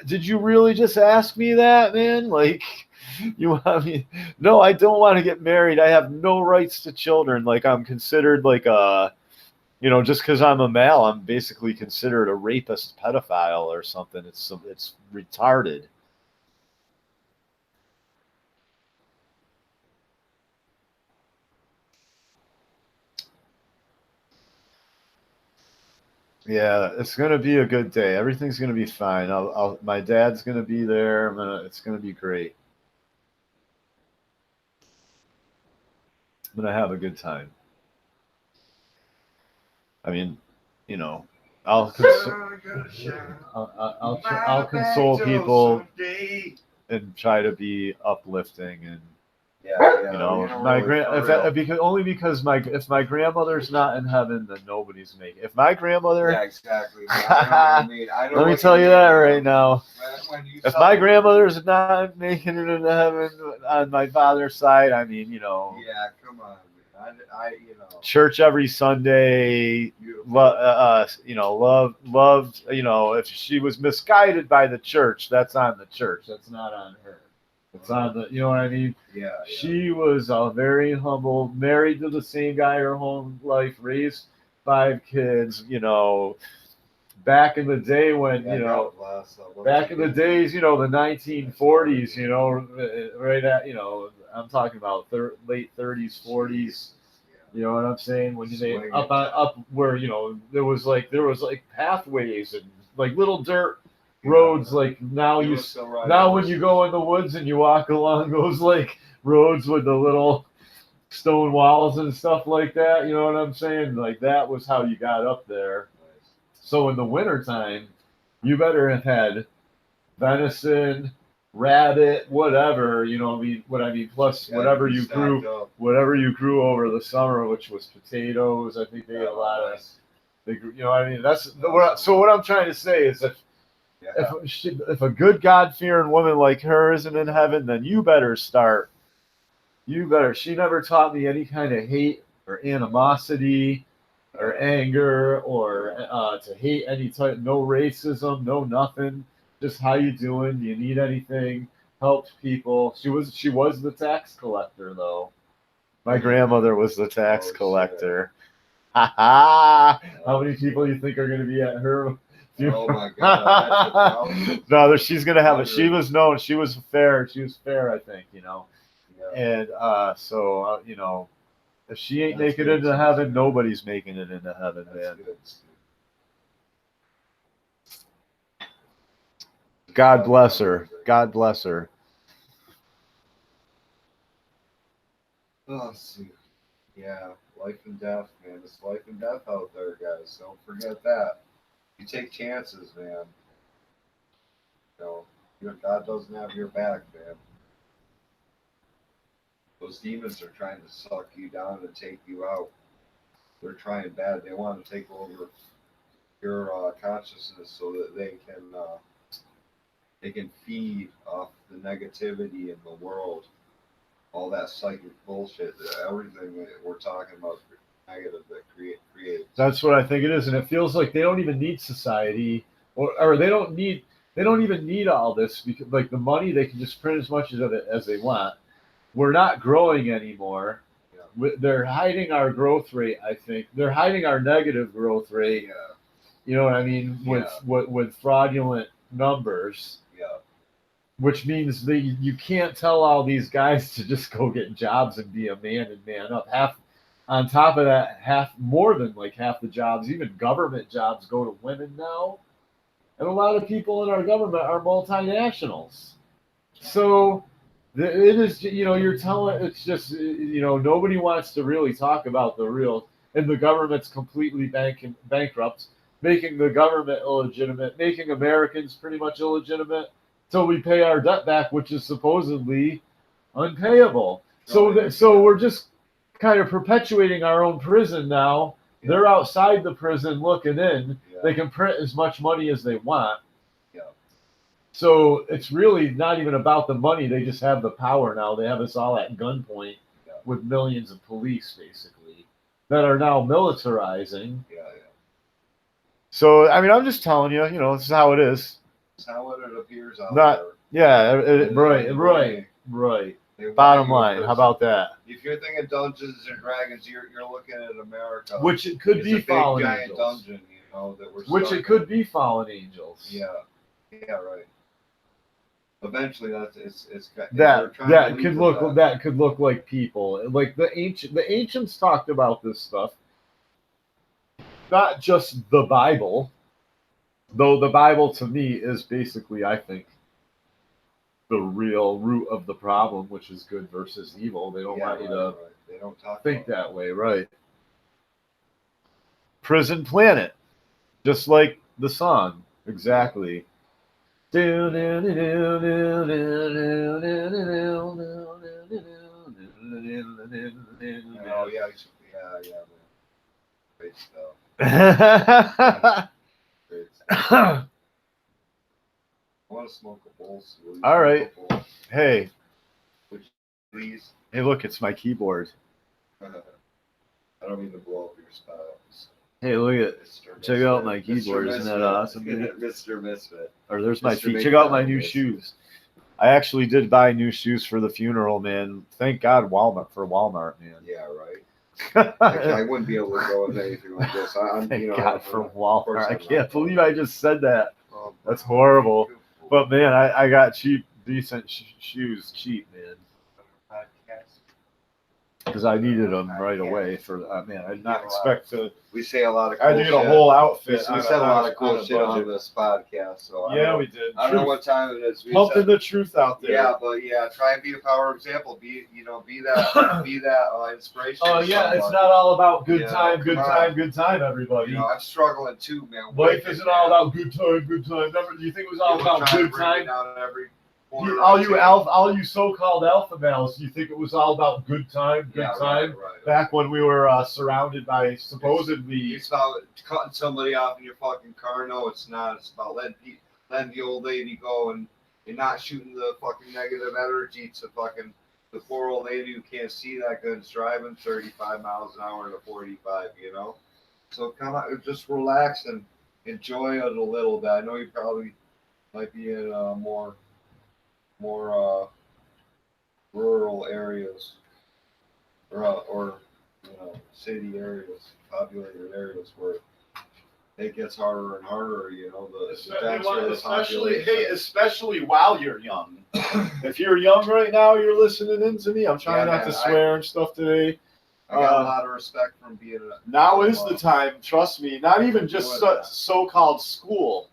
did you really just ask me that, man? Like, you want me? No, I don't want to get married. I have no rights to children. Like, I'm considered like just because I'm a male, I'm basically considered a rapist, pedophile or something. It's retarded. Yeah, it's gonna be a good day. Everything's gonna be fine. My dad's gonna be there. It's gonna be great. I'm gonna have a good time. I mean, I'll console people and try to be uplifting and if my grandmother's not in heaven, then nobody's making it. If my grandmother, yeah, exactly. I know let me tell you that right now. If my grandmother's not making it into heaven on my father's side, I mean, yeah, come on. Church every Sunday, loved. If she was misguided by the church, that's on the church. That's not on her. It's on the, you know what I mean? Yeah. She was very humble, married to the same guy her whole life, raised 5 kids. Back in the day when back in the days, the 1940s. Right at I'm talking about late 30s, 40s. You know what I'm saying? When they up where there was like pathways and like little dirt roads. Like now when you go in the woods and you walk along those like roads with the little stone walls and stuff like that. You know what I'm saying? Like that was how you got up there. So in the wintertime, you better have had venison, rabbit, whatever, what I mean, plus whatever you grew over the summer, which was potatoes. I think they had a lot of, what I'm trying to say is that if a good God-fearing woman like her isn't in heaven, then you better start. She never taught me any kind of hate or animosity or anger or to hate any type, no racism, no nothing. Just how you doing? Do you need anything? Helped people. She was the tax collector though. My grandmother was the tax collector. Ha ha! How many people you think are going to be at her Oh my God, that's No, she's gonna have it. Wondering. She was fair, I think, yeah. and so if she ain't That's making good. it into heaven, nobody's making it into heaven, That's man. good. God bless her. God bless her. Oh, see. Yeah, life and death, man. It's life and death out there, guys. Don't forget that. You take chances, man. God doesn't have your back, man. Those demons are trying to suck you down and take you out. They're trying bad. They want to take over your consciousness so that they can feed off the negativity in the world, all that psychic bullshit, everything that we're talking about negative that creates. That's what I think it is, and it feels like they don't even need society, or they don't even need all this, because like the money, they can just print as much of it as they want. We're not growing anymore. Yeah. They're hiding our growth rate. I think they're hiding our negative growth rate. Yeah. You know what I mean? With fraudulent numbers. Yeah. Which means that you can't tell all these guys to just go get jobs and be a man and man up. On top of that, more than like half the jobs, even government jobs, go to women now, and a lot of people in our government are multinationals. So it is, you're telling, it's just, nobody wants to really talk about the real, and the government's completely bankrupt, making the government illegitimate, making Americans pretty much illegitimate till we pay our debt back, which is supposedly unpayable. So we're just kind of perpetuating our own prison now. Yeah. They're outside the prison looking in. Yeah. They can print as much money as they want. Yeah. So it's really not even about the money. They just have the power now. They have us all at gunpoint with millions of police, basically, that are now militarizing. Yeah. So, I mean, I'm just telling you, this is how it is. It's how it appears out there. Yeah, right. Bottom line, how about that? If you're thinking Dungeons and Dragons, you're looking at America. Which it could be fallen giant angels. Dungeon, that we're Which it could be fallen angels. Yeah, right. Eventually, that could look like people. Like the ancients talked about this stuff. Not just the Bible, though the Bible to me is basically, I think, the real root of the problem, which is good versus evil. They don't want you to They don't think that way, right? Prison Planet, just like the song, exactly. Oh yeah. Great stuff. Great stuff. I want to smoke a bowl. So all right. Hey. Please. Hey, look, it's my keyboard. I don't mean to blow up your styles. Hey, look at it. Check out my keyboard. Isn't that awesome? Mr. Misfit. Or there's my feet. Check out my new shoes. I actually did buy new shoes for the funeral, man. Thank God Walmart, man. Yeah, right. I wouldn't be able to go with anything like this. Thank God for Walmart. I can't believe I just said that. That's horrible. But man, I got decent shoes, cheap, man. Because I needed them right away for man. I did not expect to. We say a lot of. Cool I did a whole outfit. We said a lot of cool shit on this podcast. So yeah, we did. I don't know what time it is. Pumping the truth out there. Yeah, but try and be a power example. Be that inspiration. Oh yeah, it's not all about good time, everybody. I'm struggling too, man. Life isn't all about good time. Remember, do you think it was all about good time? All you so-called alpha males, you think it was all about good time? Right. Back when we were surrounded by supposedly. It's about cutting somebody off in your fucking car. No, it's not. It's about letting the old lady go and not shooting the fucking negative energy to fucking the poor old lady who can't see that good and driving 35 miles an hour to 45. So come on, just relax and enjoy it a little bit. I know you probably might be in more rural areas or city areas, populated areas where it gets harder and harder. You know, the especially while you're young. If you're young right now, you're listening in to me. I'm trying not to swear and stuff today. I got a lot of respect from being now is the time, trust me, not even just so-called school.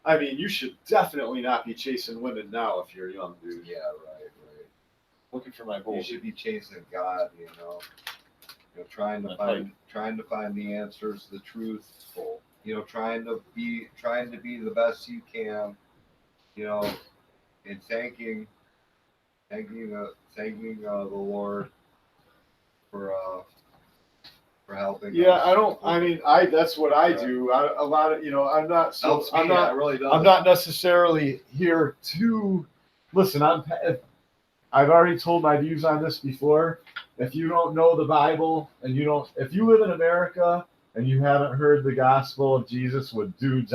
I mean, you should definitely not be chasing women now if you're young, dude. Yeah, right. Looking for my goal. You should be chasing God, you know. Trying to find the answers, the truthful. You know, trying to be the best you can. You know, and thanking the Lord for helping. Yeah, us. That's what I do. A lot of, I'm not. So I'm not. Really I'm not necessarily here to listen. I've already told my views on this before. If you don't know the Bible and if you live in America and you haven't heard the gospel of Jesus with dudes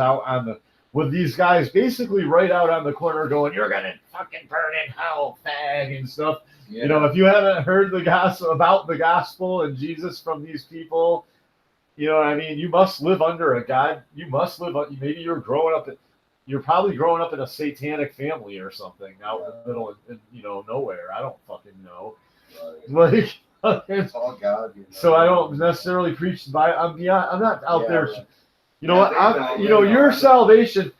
with these guys basically right out on the corner going, "You're gonna fucking burn in hell, fag," and stuff. Yeah. If you haven't heard the gospel about the gospel and Jesus from these people, you must live under a God. You must live. Maybe you're probably growing up in a satanic family or something out in the middle of nowhere. I don't fucking know. Right. Like, it's all God. So I don't necessarily preach the Bible. I'm not out there. Right. You know what? Your salvation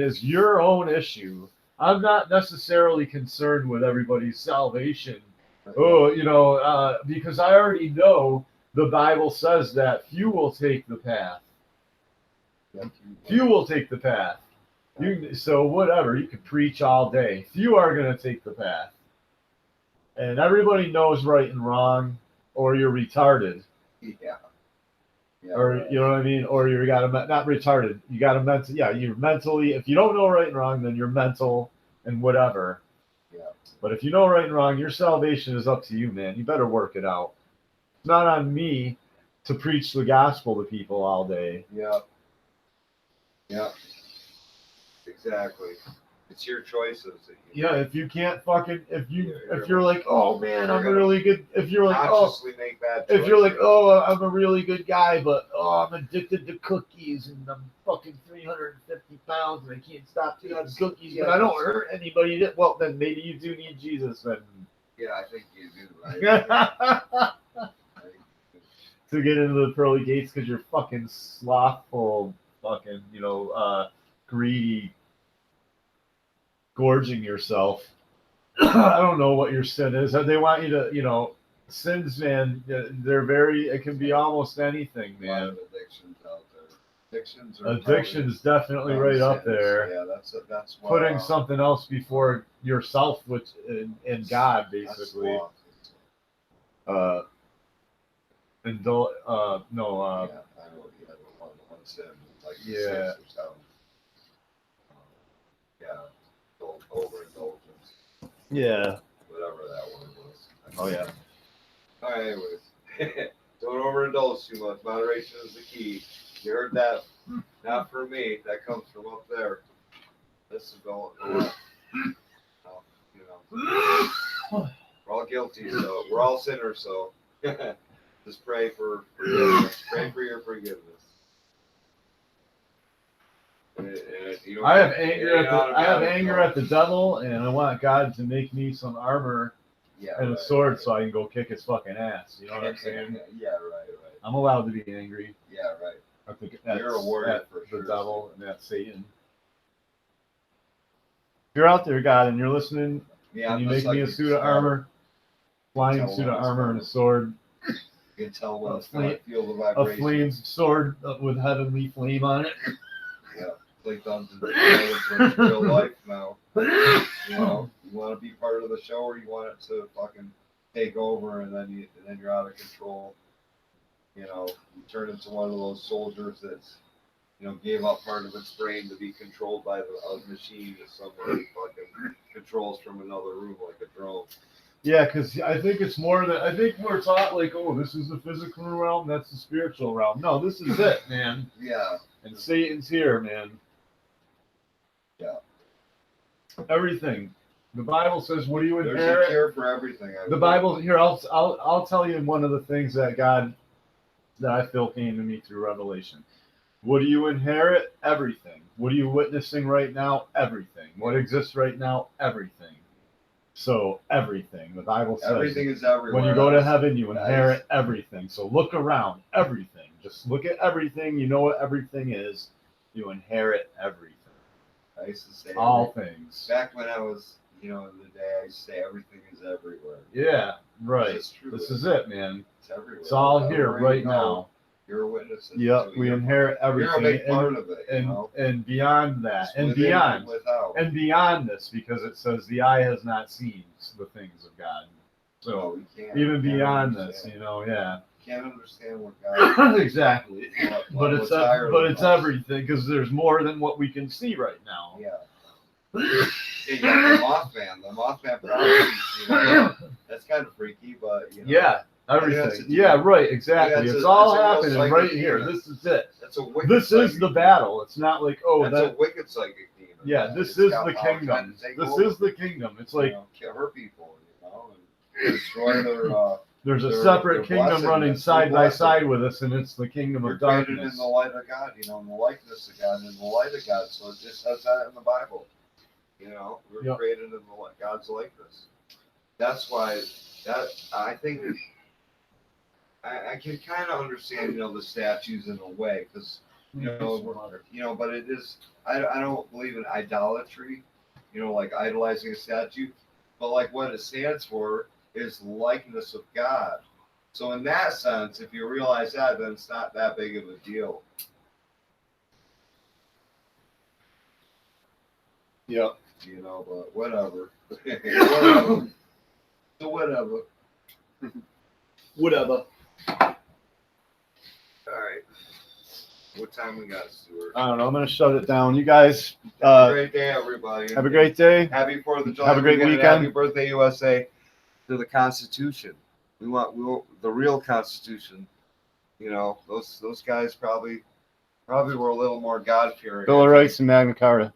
is your own issue. I'm not necessarily concerned with everybody's salvation. Because I already know the Bible says that few will take the path. Few will take the path. So whatever, you can preach all day. Few are going to take the path. And everybody knows right and wrong, or you're retarded. Yeah. Or you know what I mean? Or you not retarded. You got to you're mentally. If you don't know right and wrong, then you're mental and whatever. Yeah. But if you know right and wrong, your salvation is up to you, man. You better work it out. It's not on me to preach the gospel to people all day. Yeah. Yeah. Exactly. It's your choices. If you can't if you're like, oh man, I'm really good. If you're like, make bad choices. If you're like, oh, I'm a really good guy, but I'm addicted to cookies and I'm fucking 350 pounds and I can't stop eating cookies, but I don't hurt anybody. Well, then maybe you do need Jesus then. Yeah, I think you do. Right? To get into the pearly gates because you're fucking slothful, fucking, greedy, gorging yourself. I don't know what your sin is. They want you to, sins, man, it can be almost anything, man. A lot of addictions out there. Addiction's definitely right up there. Yeah, that's putting something else before yourself, which and God, basically. Yeah, I know one sin, like yeah. 6 or 7. Overindulgence. Yeah. Whatever that word was. Oh yeah. All right, anyways. Don't overindulge too much. Moderation is the key. You heard that? Not from me. That comes from up there. This is going. We're all guilty, so we're all sinners. So just pray for forgiveness. Pray for your forgiveness. I have anger at the devil, and I want God to make me some armor and a sword so I can go kick his fucking ass. You know what I'm saying? Yeah, right. I'm allowed to be angry. Yeah, right. I think you're a warrior for the sure. devil and that's Satan. If you're out there, God, and you're listening, and you make me a suit of armor, flying suit of armor and a sword. You can tell when I feel the vibration. A flame sword with heavenly flame on it. Yeah. Play Dungeons and Dragons in real life now. You want to be part of the show, or you want it to fucking take over, and then you're out of control. You turn into one of those soldiers that's gave up part of its brain to be controlled by a machine that somebody fucking controls from another room like a drone. Yeah, because I think it's more that I think we're taught like, oh, this is the physical realm, that's the spiritual realm. No, this is it, man. Yeah. And Satan's here, man. Yeah. Everything. The Bible says, "What do you inherit?" There's a cure for everything. The Bible here. I'll tell you one of the things that God that I feel came to me through revelation. What do you inherit? Everything. What are you witnessing right now? Everything. What exists right now? Everything. So everything. The Bible says Everything is everywhere. when you go to heaven, you inherit everything. So look around. Everything. Just look at everything. You know what everything is. You inherit everything. I used to say all things. Back when I was, in the day, I used to say everything is everywhere. Yeah, right. It's true. This is it, man. It's everywhere. It's all here right now. You're a witness. Yep, we inherit everything. You're a big part of it, and beyond that, and beyond this, because it says the eye has not seen the things of God. So even beyond this, yeah. Can't understand what God exactly. But it's everything, because there's more than what we can see right now. Yeah. You got the Mothman prophecies, that's kind of freaky, but yeah, everything. Yeah, right, exactly. It's all happening right here. This is it. This is the battle. It's not like that's a wicked psychic demon. Yeah, this is the kingdom. This is the kingdom. It's like hurt people, and destroy their. There's a separate kingdom running side by side with us, and it's the kingdom of darkness. We're created in the light of God, in the likeness of God, in the light of God. So it just says that in the Bible. We're created in God's likeness. That's why I think I can kind of understand, the statues in a way, because but it is I don't believe in idolatry, like idolizing a statue, but like what it stands for is likeness of God. So in that sense, if you realize that, then it's not that big of a deal. Yep. But whatever. whatever. So whatever. Whatever. All right. What time we got, Stuart? I don't know. I'm going to shut it down. You guys. Have a great day, everybody. Have a great day. Happy 4th of July. Have a great weekend. Happy birthday, USA. To the Constitution. We want the real Constitution. Those guys probably were a little more God-fearing. Bill of Rights and Magna Carta.